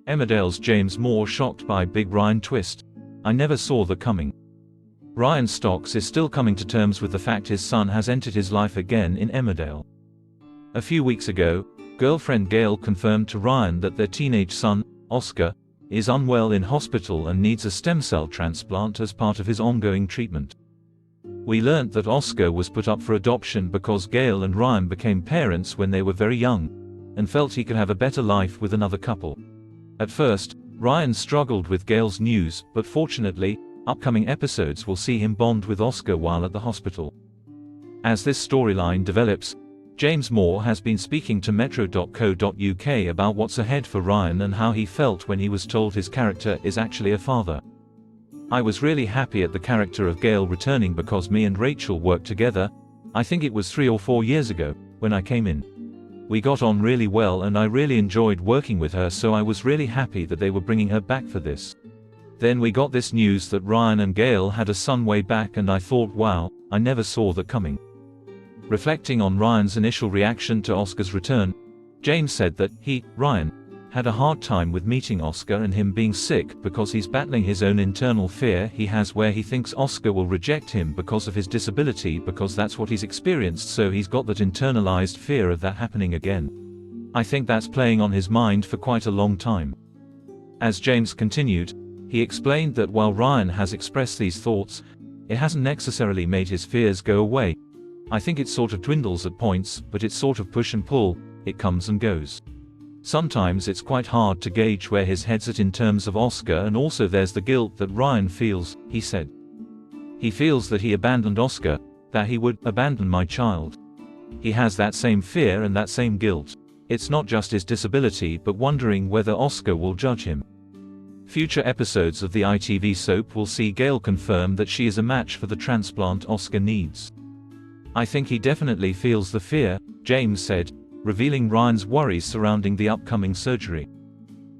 Emmerdale's James Moore shocked by big Ryan twist. I never saw that coming. Ryan Stocks is still coming to terms with the fact his son has entered his life again in Emmerdale. A few weeks ago, girlfriend Gail confirmed to Ryan that their teenage son, Oscar, is unwell in hospital and needs a stem cell transplant as part of his ongoing treatment. We learnt that Oscar was put up for adoption because Gail and Ryan became parents when they were very young, and felt he could have a better life with another couple. At first, Ryan struggled with Gail's news, but fortunately, upcoming episodes will see him bond with Oscar while at the hospital. As this storyline develops, James Moore has been speaking to metro.co.uk about what's ahead for Ryan and how he felt when he was told his character is actually a father. I was really happy at the character of Gail returning because me and Rachel worked together, I think it was 3 or 4 years ago, when I came in. We got on really well and I really enjoyed working with her, so I was really happy that they were bringing her back for this. Then we got this news that Ryan and Gail had a son way back and I thought, wow, I never saw that coming. Reflecting on Ryan's initial reaction to Oscar's return, James said that he, Ryan, had a hard time with meeting Oscar and him being sick because he's battling his own internal fear he has where he thinks Oscar will reject him because of his disability, because that's what he's experienced, so he's got that internalized fear of that happening again. I think that's playing on his mind for quite a long time. As James continued, he explained that while Ryan has expressed these thoughts, it hasn't necessarily made his fears go away. I think it sort of dwindles at points, but it's sort of push and pull, it comes and goes. Sometimes it's quite hard to gauge where his head's at in terms of Oscar, and also there's the guilt that Ryan feels, he said. He feels that he abandoned Oscar, that he would abandon my child. He has that same fear and that same guilt. It's not just his disability but wondering whether Oscar will judge him. Future episodes of the ITV soap will see Gail confirm that she is a match for the transplant Oscar needs. I think he definitely feels the fear, James said, revealing Ryan's worries surrounding the upcoming surgery.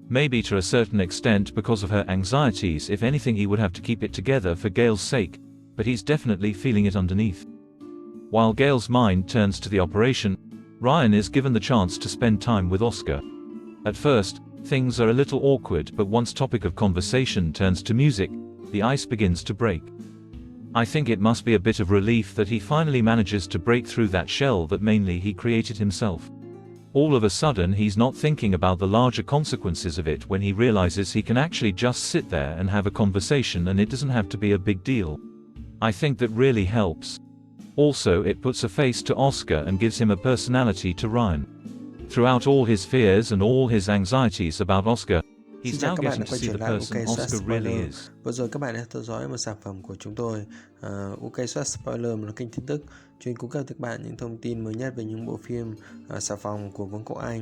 Maybe to a certain extent because of her anxieties, if anything he would have to keep it together for Gail's sake, but he's definitely feeling it underneath. While Gail's mind turns to the operation, Ryan is given the chance to spend time with Oscar. At first, things are a little awkward, but once topic of conversation turns to music, the ice begins to break. I think it must be a bit of relief that he finally manages to break through that shell that mainly he created himself. All of a sudden he's not thinking about the larger consequences of it when he realizes he can actually just sit there and have a conversation and it doesn't have to be a big deal. I think that really helps. Also, it puts a face to Oscar and gives him a personality to Ryan. Throughout all his fears and all his anxieties about Oscar, he's now getting to see the person Oscar really is. Vừa rồi các bạn đã theo dõi một sản phẩm của chúng tôi, OK Spoiler, một kênh tin tức chuyên cung cấp cho các bạn những thông tin mới nhất về những bộ phim xà phòng của Vương quốc Anh.